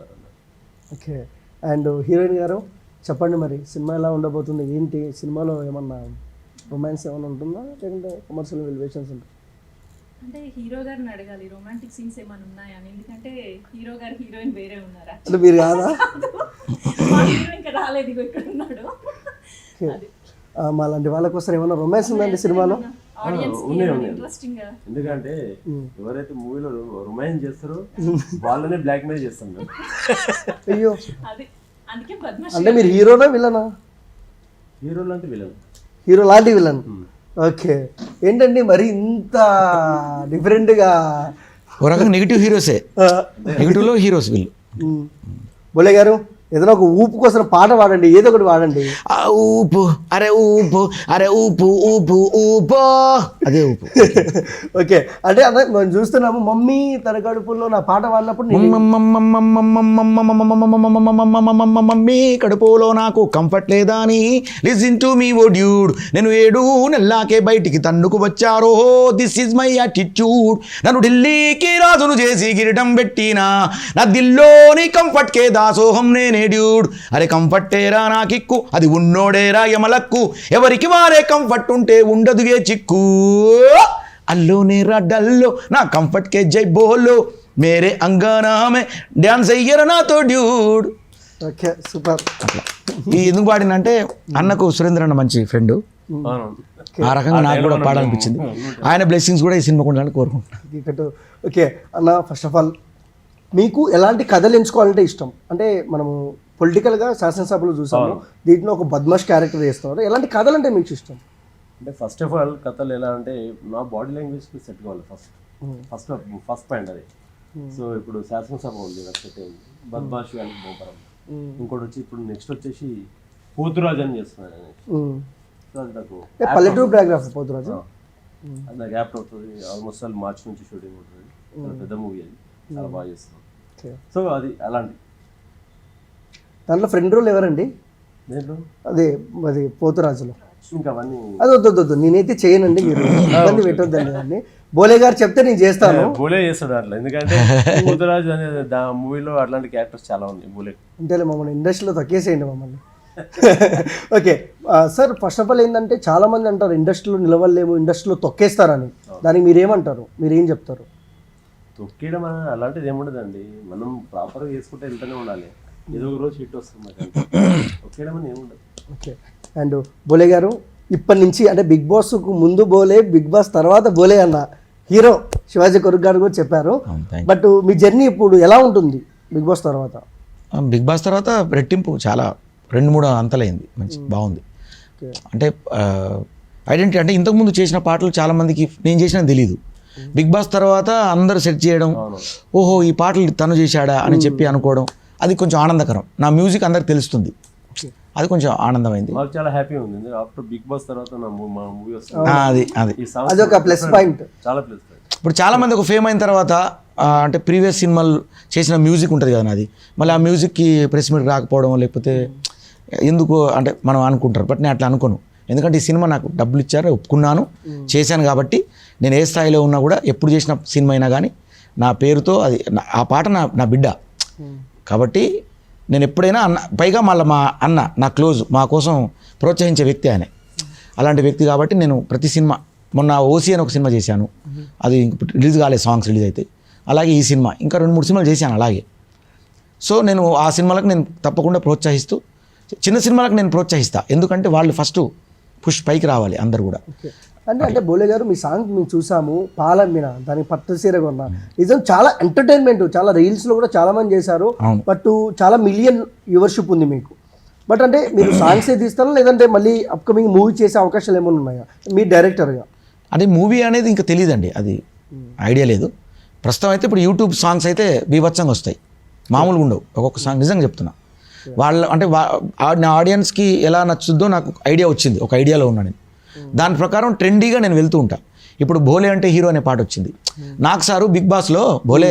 ఓకే, అండ్ హీరోయిన్ గారు చెప్పండి, మరి సినిమా ఎలా ఉండబోతుంది ఏంటి? సినిమాలో ఏమన్నా రొమాన్స్ ఏమైనా ఉంటుందా లేదంటే కమర్షియల్ ఎలివేషన్స్ ఉంటాయి? అంటే హీరో గారిని అడగాలి రొమాంటిక్ సీన్స్ ఏమైనా ఉన్నాయా అని, ఎందుకంటే హీరో గారు హీరోయిన్ వేరే ఉన్నారా? అంటే మీరు కాదా? మా హీరో ఇంకా రాలేదు, ఇగో ఇక్కడ ఉన్నాడు. మా లాంటి వాళ్ళ కోసం ఏమైనా రొమాన్స్ ఉందండి సినిమాలో? ఆడియన్స్ ఇంట్రెస్టింగ్ గా. ఎందుకంటే ఎవరైతే మూవీలో రొమాన్స్ చేస్తారో వాళ్ళనే బ్లాక్ మెయిల్ చేస్తాం మేము. అయ్యో, అది అందుకే బద్మాష్. అంటే మీరు హీరోనా విలనా? హీరోలు అంటే విలన్. హీరో లాంటి విలన్. ఓకే, ఏంటండి మరి ఇంత డిఫరెంట్గా? ఒక రకంగా నెగిటివ్ హీరోసే, నెగిటివ్లో హీరోస్ వీళ్ళు. బోలే గారు ఏదైనా ఒక ఊపు కోసం పాట పాడండి, ఏదో ఒకటి పాడండి. ఆ ఊపు, అరే ఊపు, అరే ఊపు ఊపు ఊపో, అదే ఊపు. ఓకే, అంటే అదే మనం చూస్తున్నాము మమ్మీ తన కడుపులో నా పాట పాడినప్పుడు మమ్మీ కడుపులో నాకు కంఫర్ట్ లేదా అని listen to me oh dude, నేను 7 నెలలాకే బయటికి తన్నుకు వచ్చారో, దిస్ ఈజ్ మై యాటిట్యూడ్, నన్ను ఢిల్లీకి రాజును చేసి గిరిటం పెట్టినా, నా దిల్లోని కంఫర్ట్ కే దాసోహం నేనే డ్యూడ్, అరే కంఫర్టేరా నా కిక్కు, అది ఉన్నోడేరా యమలక్కు, ఎవరికి వారే కంఫర్ట్ ఉంటే ఉండదుగే చిక్కు, అల్లోనే రా డల్లో నా కంఫర్ట్ కే జై బోలో, మేరే అంగానా మే డ్యాన్స్ అయ్యరా నాతో డ్యూడ్. Okay, super. ఈ ఎందుకు పాడినంటే అన్నకు సురేంద్ర అన్న మంచి ఫ్రెండ్, ఆ రకంగా నాకు కూడా పాడాలనిపించింది. ఆయన బ్లెస్సింగ్స్ కూడా ఈ సినిమాకు ఉండాలని కోరుకుంటున్నాను. ఓకే అన్న, ఫస్ట్ ఆఫ్ ఆల్ మీకు ఎలాంటి కథలు ఎంచుకోవాలంటే ఇష్టం? అంటే మనము పొలిటికల్గా శాసనసభలో చూసాము, దీంట్లో ఒక బద్మాష్ క్యారెక్టర్ చేస్తున్నారు. ఎలాంటి కథలు అంటే మీకు ఇష్టం? అంటే ఫస్ట్ ఆఫ్ ఆల్ కథలు ఎలా అంటే నా బాడీ లాంగ్వేజ్కి సెట్ కావాలి ఫస్ట్ పాయింట్ అది. సో ఇప్పుడు శాసనసభ ఉంది, నాకు సెట్ అయింది. బద్మాష్ కానీ బొమ్మరం. ఇంకోటి వచ్చి ఇప్పుడు నెక్స్ట్ వచ్చేసి పోతురాజు అని చేస్తున్నాను. సో అది నాకు పల్లెటూరు బయోగ్రఫీ పోతురాజు, అది నాకు యాప్ట్ అవుతుంది. ఆల్మోస్ట్ ఆల్ మార్చ్ నుంచి షూటింగ్ ఉంటుంది. చాలా పెద్ద మూవీ అది, చాలా బాగా చేస్తున్నాం. సో అది అలాంటి. దాంట్లో ఫ్రెండ్ రోల్ ఎవరండి? దేంట్లో అదే అది పోతురాజులో. ఇంకా అవన్నీ అది వద్దు, నేనైతే చేయనండి, మీరు ఇబ్బంది పెట్టొద్దండి దాన్ని. బోలే గారు చెప్తే నేను చేస్తాను. బోలే చేస్తాడు అట్లా, ఎందుకంటే పోతురాజు అనే మూవీలో అట్లాంటి క్యారెక్టర్స్ చాలా ఉన్నాయి. బోలే అంతేలే, మమ్మల్ని ఇండస్ట్రీలో తొక్కేసేయండి మమ్మల్ని. Okay sir, first of all ఏంటంటే చాలా మంది అంటారు ఇండస్ట్రీలో నిలవలేము, ఇండస్ట్రీలో తొక్కేస్తారని. దానికి మీరేమంటారు? మీరేం చెప్తారు? తొక్కేయడం అలాంటిది ఏముండదండి, మనం ప్రాపర్గా చేసుకుంటే వెళ్తూనే ఉండాలి. ఏదో ఒక రోజు హిట్ వస్తుంది మాకు, తొక్కేయడం అని ఏముండదు. ఓకే. అండ్ బోలే గారు, ఇప్పటి నుంచి అంటే బిగ్ బాస్కు ముందు బోలే, బిగ్ బాస్ తర్వాత బోలే అన్న హీరో శివాజీ కొరుక్ గారు కూడా చెప్పారు. బట్ మీ జర్నీ ఇప్పుడు ఎలా ఉంటుంది బిగ్ బాస్ తర్వాత? బిగ్ బాస్ తర్వాత రెట్టింపు చాలా 2-3 అంతలైంది, మంచి బాగుంది. అంటే ఐడెంటిటీ అంటే ఇంతకుముందు చేసిన పాటలు చాలామందికి నేను చేసినా తెలియదు. బిగ్ బాస్ తర్వాత అందరూ సెట్ చేయడం, ఓహో ఈ పాటలు తను చేశాడా అని చెప్పి అనుకోవడం, అది కొంచెం ఆనందకరం. నా మ్యూజిక్ అందరికి తెలుస్తుంది, అది కొంచెం ఆనందమైంది. మాకు చాలా హ్యాపీ ఉంది. ఆఫ్టర్ బిగ్ బాస్ తర్వాత మా మూవీ వస్తుంది, అది ఒక ప్లస్ పాయింట్, చాలా ప్లస్ పాయింట్. ఇప్పుడు చాలామంది ఒక ఫేమ్ అయిన తర్వాత అంటే ప్రీవియస్ సినిమాలు చేసిన మ్యూజిక్ ఉంటుంది కదా నాది, మళ్ళీ ఆ మ్యూజిక్కి ప్రెస్ మీట్ రాకపోవడం లేకపోతే ఎందుకు అంటే మనం అనుకుంటారు. బట్ నేను అట్లా అనుకోను, ఎందుకంటే ఈ సినిమా నాకు డబ్బులు ఇచ్చారు, ఒప్పుకున్నాను, చేశాను. కాబట్టి నేను ఏ స్థాయిలో ఉన్నా కూడా ఎప్పుడు చేసిన సినిమా అయినా కానీ నా పేరుతో అది ఆ పాట నా బిడ్డ కాబట్టి నేను ఎప్పుడైనా పైగా మళ్ళీ మా అన్న నా క్లోజ్, మా కోసం ప్రోత్సహించే వ్యక్తి ఆయన, అలాంటి వ్యక్తి. కాబట్టి నేను ప్రతి సినిమా, మొన్న ఓసీ అని ఒక సినిమా చేశాను, అది రిలీజ్ కాలేదు, సాంగ్స్ రిలీజ్ అయితే. అలాగే ఈ సినిమా ఇంకా 2-3 సినిమాలు చేశాను అలాగే. సో నేను ఆ సినిమాలకు నేను తప్పకుండా ప్రోత్సహిస్తూ, చిన్న సినిమాలకు నేను ప్రోత్సహిస్తాను, ఎందుకంటే వాళ్ళు ఫస్ట్ పుష్ పైకి రావాలి అందరు కూడా. అంటే బోలే గారు, మీ సాంగ్ మేము చూసాము, పాలమ్మిన దానికి పట్టు సీర కొన్నా, నిజం చాలా ఎంటర్టైన్మెంట్, చాలా రీల్స్లో కూడా చాలా మంది చేశారు. బట్ చాలా మిలియన్ వ్యూవర్షిప్ ఉంది మీకు. బట్ అంటే మీరు సాంగ్సే తీస్తారా, లేదంటే మళ్ళీ అప్కమింగ్ మూవీ చేసే అవకాశాలు ఏమైనా ఉన్నాయా మీ డైరెక్టర్గా? అంటే మూవీ అనేది ఇంకా తెలియదండి, అది ఐడియా లేదు ప్రస్తుతం. అయితే ఇప్పుడు యూట్యూబ్ సాంగ్స్ అయితే బీభత్సంగా వస్తాయి, మామూలుగా ఉండవు. ఒక్కొక్క సాంగ్ నిజంగా చెప్తున్నా, వాళ్ళ అంటే నా ఆడియన్స్కి ఎలా నచ్చుద్దో నాకు ఐడియా వచ్చింది, ఒక ఐడియాలో ఉన్నా నేను. దాని ప్రకారం ట్రెండీగా నేను వెళ్తూ ఉంటా. ఇప్పుడు భోలే అంటే హీరో అనే పాట వచ్చింది నాకు, సారు బిగ్ బాస్లో భోలే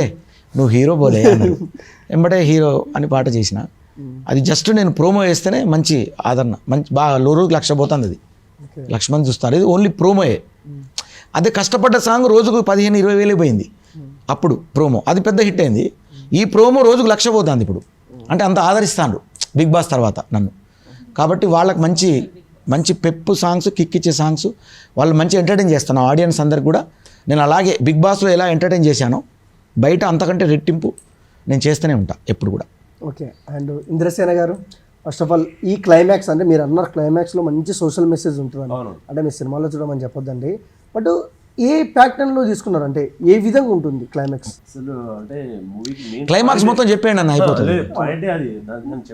నువ్వు హీరో భోలే అన్నాడు, వెంబడే హీరో అని పాట చేసిన. అది జస్ట్ నేను ప్రోమో వేస్తేనే మంచి ఆదరణ, మంచి బాగా రోజుకి 1,00,000 పోతుంది, అది 1,00,000 మంది చూస్తారు. ఇది ఓన్లీ ప్రోమోయే. అదే కష్టపడ్డ సాంగ్ రోజుకు 15-20 వేలు పోయింది అప్పుడు ప్రోమో, అది పెద్ద హిట్ అయింది. ఈ ప్రోమో రోజుకు 1,00,000 పోతుంది ఇప్పుడు, అంటే అంత ఆదరిస్తాను బిగ్ బాస్ తర్వాత నన్ను. కాబట్టి వాళ్ళకి మంచి మంచి పెప్పు సాంగ్స్, కిక్ ఇచ్చే సాంగ్స్, వాళ్ళు మంచి ఎంటర్టైన్ చేస్తాను ఆడియన్స్ అందరికి కూడా. నేను అలాగే బిగ్ బాస్లో ఎలా ఎంటర్టైన్ చేశానో బయట అంతకంటే రెట్టింపు నేను చేస్తూనే ఉంటా ఎప్పుడు కూడా. ఓకే. అండ్ ఇంద్రసేన గారు, ఫస్ట్ ఆఫ్ ఆల్ ఈ క్లైమాక్స్, అంటే మీరు అన్నారు క్లైమాక్స్లో మంచి సోషల్ మెసేజ్ ఉంటుందని, అంటే మీ సినిమాలో చూడమని చెప్పొద్దండి, బట్ ఏ ప్యాటర్న్లో తీసుకున్నారు, అంటే ఏ విధంగా ఉంటుంది క్లైమాక్స్? అసలు అంటే మూవీకి క్లైమాక్స్ మొత్తం చెప్పేయండి అన్న, అయిపోతుంది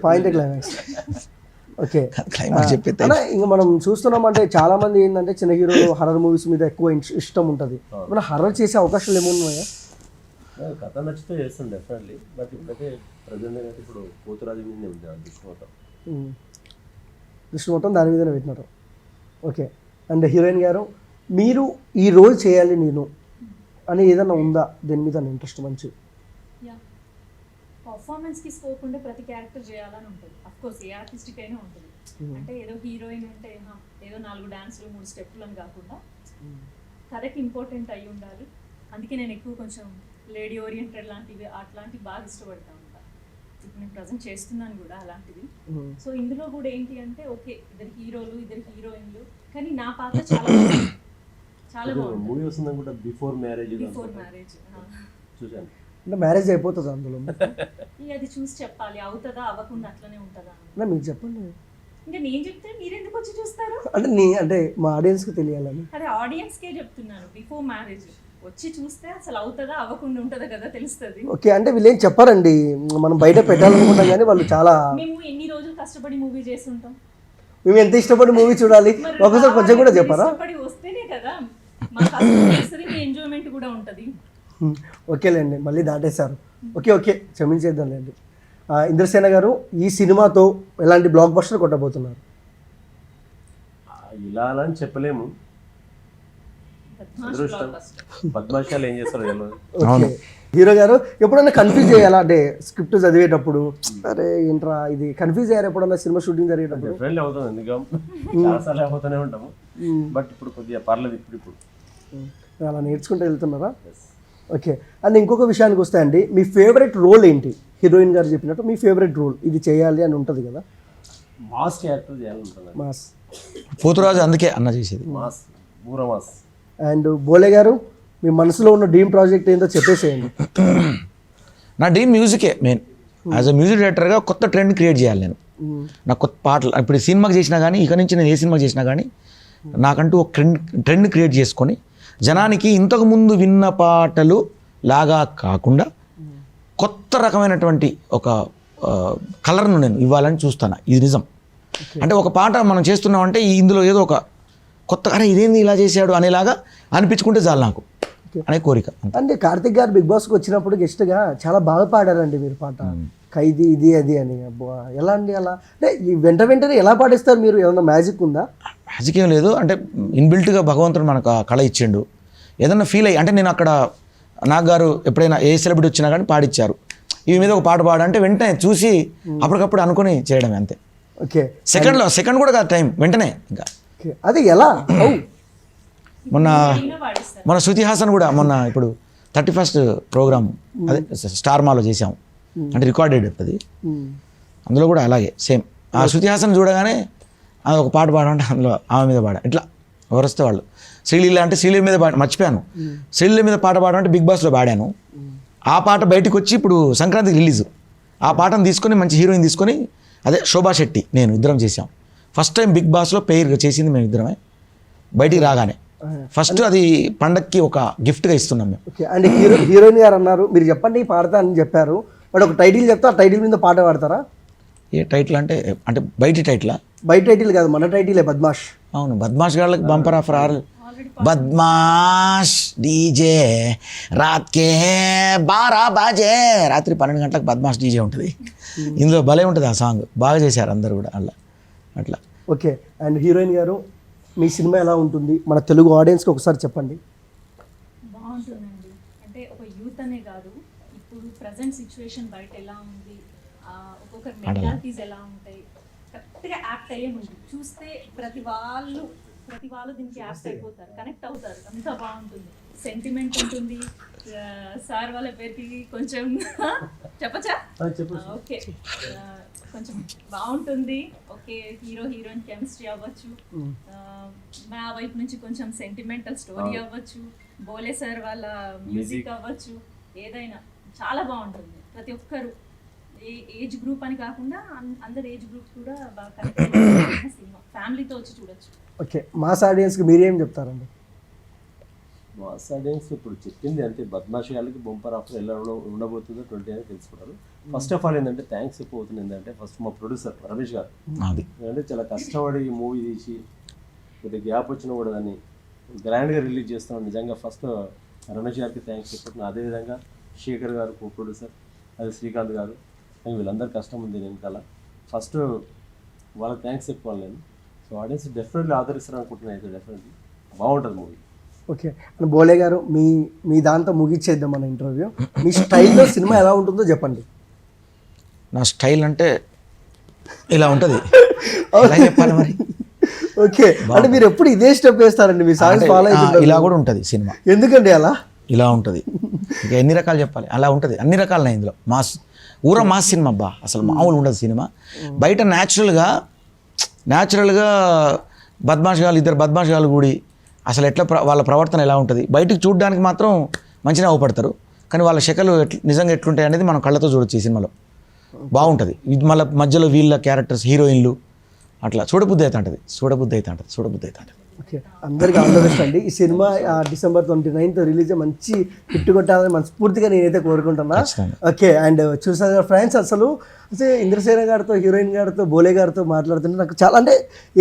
పాయింట్ క్లైమాక్స్. ఓకే. క్లైమాక్స్ చెప్పేది ఇంకా మనం చూస్తున్నాం, అంటే చాలా మంది ఏంటంటే చిన్న హీరోలు హర్రర్ మూవీస్ మీద ఎక్కువ ఇష్టం ఉంటుంది. మన హర్రర్ చేసే అవకాశాలు ఏమున్నాయా? కథ నచ్చితే చేస్తాను డెఫినెట్లీ. బట్ ఇప్పుడైతే ప్రజెంట్ అయితే ఇప్పుడు పోతురాజు మీద ఉంది దృష్టి మొత్తం దాని మీదనే పెట్టినారు. ఓకే. అండ్ హీరోయిన్ గారు, మీరు ఈ రోల్ చేయాలి నేను అని ఏదన్నా ఉందా దేని మీద ఇంట్రెస్ట్? మంచి పర్ఫార్మెన్స్కి స్కోప్ ఉంటే ప్రతి క్యారెక్టర్ చేయాలని ఉంటుంది, అఫ్కోర్స్ ఏ ఆర్టిస్ట్కి అయినా ఉంటుంది. అంటే ఏదో హీరోయిన్ అంటే ఏదో 4 డాన్సులు 3 స్టెప్పులు అని కాకుండా కథకి ఇంపార్టెంట్ అయి ఉండాలి. అందుకే నేను ఎక్కువ కొంచెం లేడీ ఓరియంటెడ్ లాంటివి అట్లాంటివి బాగా ఇష్టపడతా ఉంటా. ఇప్పుడు నేను ప్రజెంట్ చేస్తున్నాను కూడా అలాంటివి. సో ఇందులో కూడా ఏంటి అంటే ఓకే, ఇద్దరు హీరోలు, ఇద్దరు హీరోయిన్లు, కానీ నా పాత్ర చాలా బాగుంది. మూవీ వస్తుందని కూడా బిఫోర్ మ్యారేజ్ చూసాను. అంటే మ్యారేజ్ అయిపోతుంది అందులో, అది చూసి చెప్పాలి, అవుతుందా అవ్వకుండా అట్లనే ఉంటుందా మీరు చెప్పండి. ఇంకా నేను చెప్తే మీరెందుకు వచ్చి చూస్తారు? అంటే మా ఆడియన్స్కి తెలియాలని. అదే ఆడియన్స్కే చెప్తున్నాను, బిఫోర్ మ్యారేజ్ వచ్చి చూస్తే అసలు అవుతుందా అవ్వకుండా ఉంటుందా కదా తెలుస్తుంది. ఓకే, అంటే వీళ్ళు ఏం చెప్పారండి, మనం బయట పెట్టాలనుకుంటాం కానీ వాళ్ళు చాలా, మేము ఎన్ని రోజులు కష్టపడి మూవీ చేస్తుంటాం, మేము ఎంత ఇష్టపడి మూవీ చూడాలి, ఒకసారి కొంచెం కూడా చెప్పారా? కష్టపడి వస్తేనే కదా మా కష్టం తెలుస్తుంది, మీ ఎంజాయ్మెంట్ కూడా ఉంటుంది. ఓకేలేండి, మళ్ళీ దాటేశారు. ఓకే క్షమించేద్దాంలేండి. ఇంద్రసేన గారు, ఈ సినిమాతో ఎలాంటి బ్లాక్ బస్టర్ కొట్టబోతున్నారు? ఇలా అని చెప్పలేము, అదృష్టం. బద్మాషాలు ఏం చేస్తారో తెలియదు. ఓకే, హీరో గారు ఎప్పుడన్నా కన్ఫ్యూజ్ అయ్యాలా అంటే స్క్రిప్ట్ చదివేటప్పుడు, అరే ఏంట్రా ఇది, కన్ఫ్యూజ్ అయ్యారు ఎప్పుడన్నా సినిమా షూటింగ్ జరిగేటప్పుడు? డెఫినెట్లీ అవుతాం, ఎందుకంటే చాలాసార్లు అవుతూనే ఉంటాము. బట్ ఇప్పుడు కొద్దిగా పర్లేదు, ఇప్పుడు అలా నేర్చుకుంటూ వెళ్తున్నారా? ఓకే, అండ్ ఇంకొక విషయానికి వస్తాయండి, మీ ఫేవరెట్ రోల్ ఏంటి? హీరోయిన్ గారు చెప్పినట్టు మీ ఫేవరెట్ రోల్ ఇది చేయాలి అని ఉంటుంది కదా? మాస్ క్యారెక్టర్ చేయాలనుకుంటున్నాను. మాస్ పోతురాజు అందుకే అన్న చేసేది. మాస్, బూర మాస్. అండ్ బోలే గారు, మీ మనసులో ఉన్న డ్రీమ్ ప్రాజెక్ట్ ఏంటో చెప్పేసేయండి. నా డ్రీమ్ మ్యూజికే మెయిన్. యాజ్ అ మ్యూజిక్ డైరెక్టర్గా కొత్త ట్రెండ్ క్రియేట్ చేయాలి నేను. నా కొత్త పాటలు ఇప్పుడు సినిమాకి చేసినా కానీ, ఇక నుంచి నేను ఏ సినిమా చేసినా కానీ నాకంటూ ఒక ట్రెండ్ క్రియేట్ చేసుకొని జనానికి ఇంతకుముందు విన్న పాటలు లాగా కాకుండా కొత్త రకమైనటువంటి ఒక కలర్ను నేను ఇవ్వాలని చూస్తాను. ఇది నిజం. అంటే ఒక పాట మనం చేస్తున్నామంటే ఇందులో ఏదో ఒక కొత్త, అరే ఇదేంది ఇలా చేశాడు అనేలాగా అనిపించుకుంటే చాలు నాకు అనే కోరిక. అంటే కార్తిక్ గారు బిగ్ బాస్కి వచ్చినప్పుడు గెస్ట్గా చాలా బాగా పాడారండి మీరు పాట, ఖైదీ ఇది అది అని. అబ్బా, ఎలా అండి అలా, అంటే ఈ వెంటనే ఎలా పాటిస్తారు మీరు? ఏమన్నా మ్యాజిక్ ఉందా? మ్యాజిక్ ఏం లేదు, అంటే ఇన్బిల్ట్గా భగవంతుడు మనకు ఆ కళ ఇచ్చిండు. ఏదన్నా ఫీల్ అయ్యి, అంటే నేను అక్కడ నాగ్ గారు ఎప్పుడైనా ఏ సెలబ్రిటీ వచ్చినా కానీ పాడిచ్చారు, ఇవి మీద ఒక పాట పాడంటే వెంటనే చూసి అప్పటికప్పుడు అనుకుని చేయడమే అంతే. ఓకే, సెకండ్ కూడా కాదు టైం, వెంటనే. ఇంకా అది ఎలా? మన శృతి హాసన్ కూడా మొన్న ఇప్పుడు 31st ప్రోగ్రామ్ అదే స్టార్ మాలో చేసాం, అంటే రికార్డెడ్ అది. అందులో కూడా అలాగే సేమ్ ఆ శృతి హాసన్ చూడగానే అది ఒక పాట పాడంటే అందులో ఆమె మీద పాడా, ఇట్లా ఎవరు వస్తే వాళ్ళు. శ్రీలీల అంటే శ్రీలీల మీద మర్చిపోయాను, శ్రీలీల మీద పాట పాడంటే బిగ్ బాస్లో పాడాను. ఆ పాట బయటకు వచ్చి ఇప్పుడు సంక్రాంతికి రిలీజ్. ఆ పాటను తీసుకొని మంచి హీరోయిన్ తీసుకొని, అదే శోభా శెట్టి నేను ఇద్దరం చేసాం. ఫస్ట్ టైం బిగ్ బాస్లో పెయిర్గా చేసింది మేము ఇద్దరమే. బయటికి రాగానే ఫస్ట్ అది పండక్కి ఒక గిఫ్ట్గా ఇస్తున్నాం మేము. ఓకే, అంటే హీరోయిన్ గారు అన్నారు, మీరు చెప్పండి పాడతా అని చెప్పారు, బట్ ఒక టైటిల్ చెప్తా, ఆ టైటిల్ మీద పాట పాడతారా? ఏ టైటిల్ అంటే బయటి టైటిలా? బయట టైటిల్ కాదు, మన టైటిలే, బద్మాష్. అవును, బద్మాష్ గాళ్ళకి బంపర్ ఆఫర్ ఆరు. బద్మాష్ డీజే రాత్కే 12 బాజే, రాత్రి 12 గంటలకు బద్మాష్ డీజే ఉంటుంది. ఇందులో భలే ఉంటుంది ఆ సాంగ్, బాగా చేశారు అందరు కూడా అలా అట్లా. ఓకే, అండ్ హీరోయిన్ గారు, మీ సినిమా ఎలా ఉంటుంది మన తెలుగు ఆడియన్స్కి ఒకసారి చెప్పండి. బాగుంటుందండి, అంటే ఒక యూత్ అనే కాదు, ఇప్పుడు ప్రజెంట్ సిచ్యువేషన్ బయట ఎలా ఉంది, ఒక్కొక్కరి మెంటాలిటీస్ ఎలా ఉంటాయి, కరెక్ట్గా యాప్ట్ అయ్యే ఉంది. చూస్తే ప్రతి వాళ్ళు దీనికి యాప్ట్ అయిపోతారు, కనెక్ట్ అవుతారు, అంతా బాగుంటుంది. సెంటిమెంట్ ఉంటుంది. సార్ వాళ్ళ పేరుకి కొంచెం చెప్పచ్చా? ఓకే, కొంచెం బాగుంటుంది. ఓకే, హీరోయిన్ కెమిస్ట్రీ అవ్వచ్చు, మా వైపు నుంచి కొంచెం సెంటిమెంటల్ స్టోరీ అవ్వచ్చు, బోలే సార్ వాళ్ళ మ్యూజిక్ అవ్వచ్చు, ఏదైనా చాలా బాగుంటుంది. ప్రతి ఒక్కరు ఏజ్ గ్రూప్ అని కాకుండా అందరు ఏజ్ గ్రూప్ కూడా బాగా కనెక్ట్ సినిమా, ఫ్యామిలీతో వచ్చి చూడొచ్చు. ఓకే, మాస్ ఆడియన్స్కి మీరేం చెప్తారండి? మాస్ ఆడియన్స్ ఇప్పుడు చెప్పింది అంతే, బద్మాషి వాళ్ళకి బంపర్ ఆఫర్ ఎలా ఉండబోతుందో 20 అని తెలుసుకున్నారు. ఫస్ట్ ఆఫ్ ఆల్ ఏంటంటే థ్యాంక్స్ ఎక్కువవుతుంది. ఏంటంటే ఫస్ట్ మా ప్రొడ్యూసర్ రమేష్ గారు, ఎందుకంటే చాలా కష్టపడి ఈ మూవీ తీసి కొద్దిగా గ్యాప్ వచ్చినా కూడా దాన్ని గ్రాండ్గా రిలీజ్ చేస్తాం. నిజంగా ఫస్ట్ రమేష్ గారికి థ్యాంక్స్ చెప్పుకుంటున్నాను. అదేవిధంగా శేఖర్ గారు కో ప్రొడ్యూసర్, అది శ్రీకాంత్ గారు, వీళ్ళందరూ కష్టం ఉంది వెనకాల. ఫస్ట్ వాళ్ళకి థ్యాంక్స్ చెప్పుకోవాలి నేను. సో ఆడియన్స్ డెఫినెట్లీ ఆదరిస్తారు అనుకుంటున్నాను. అయితే డెఫినెట్లీ బాగుంటుంది మూవీ. ఓకే, బోలే గారు, మీ దాంతో ముగిచ్చేద్దాం మన ఇంటర్వ్యూ. మీ స్టైల్లో సినిమా ఎలా ఉంటుందో చెప్పండి. నా స్టైల్ అంటే ఇలా ఉంటుంది, ఎలా చెప్పాలి మరి? ఓకే, అంటే మీరు ఎప్పుడు ఇదే స్టెప్ వేస్తారండి, మీ సాంగ్స్ ఫాలో అయితే ఇలా కూడా ఉంటుంది సినిమా. ఎందుకండి అలా? ఇలా ఉంటుంది. ఇంకా ఎన్ని రకాలు చెప్పాలి, అలా ఉంటుంది. అన్ని రకాలనే ఇందులో మాస్, మాస్ సినిమా అబ్బా, అసలు మామూలు ఉండదు సినిమా. బయట న్యాచురల్గా బద్మాష్ గాలు, ఇద్దరు బద్మాష్ గాలు కూడి అసలు ఎట్లా వాళ్ళ ప్రవర్తన ఎలా ఉంటుంది, బయటికి చూడడానికి మాత్రం మంచిగా అవపడతారు, కానీ వాళ్ళ శకలు నిజంగా ఎట్లుంటాయి అనేది మనం కళ్ళతో చూడొచ్చు ఈ సినిమాలో. బాగుంటుంది. ఇది మళ్ళీ మధ్యలో వీళ్ళ క్యారెక్టర్స్, హీరోయిన్లు, అట్లా చూడబుద్ధి అవుతుంటుంది. ఓకే, అందరికీ ఆల్ ద బెస్ట్ అండి. ఈ సినిమా December 29th రిలీజ్ మంచి హిట్ కొట్టాలని మనస్ఫూర్తిగా నేనైతే కోరుకుంటున్నా. ఓకే, అండ్ చూసారు ఫ్రెండ్స్, అసలు ఇంద్రసేన గారితో, హీరోయిన్ గారితో, బోలే గారితో మాట్లాడుతుంటే నాకు చాలా అంటే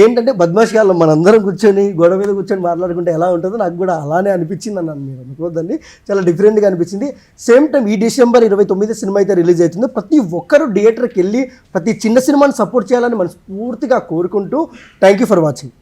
ఏంటంటే బద్మాష్ గారు మనందరం కూర్చొని గోడ మీద కూర్చొని మాట్లాడుకుంటే ఎలా ఉంటుందో నాకు కూడా అలానే అనిపించింది అన్నాను. మీరు అనుకోవద్దండి, చాలా డిఫరెంట్గా అనిపించింది. సేమ్ టైం ఈ December 29 సినిమా అయితే రిలీజ్ అవుతుంది. ప్రతి ఒక్కరు థియేటర్కి వెళ్ళి ప్రతి చిన్న సినిమాని సపోర్ట్ చేయాలని మనస్ఫూర్తిగా కోరుకుంటూ థ్యాంక్ యూ ఫర్ వాచింగ్.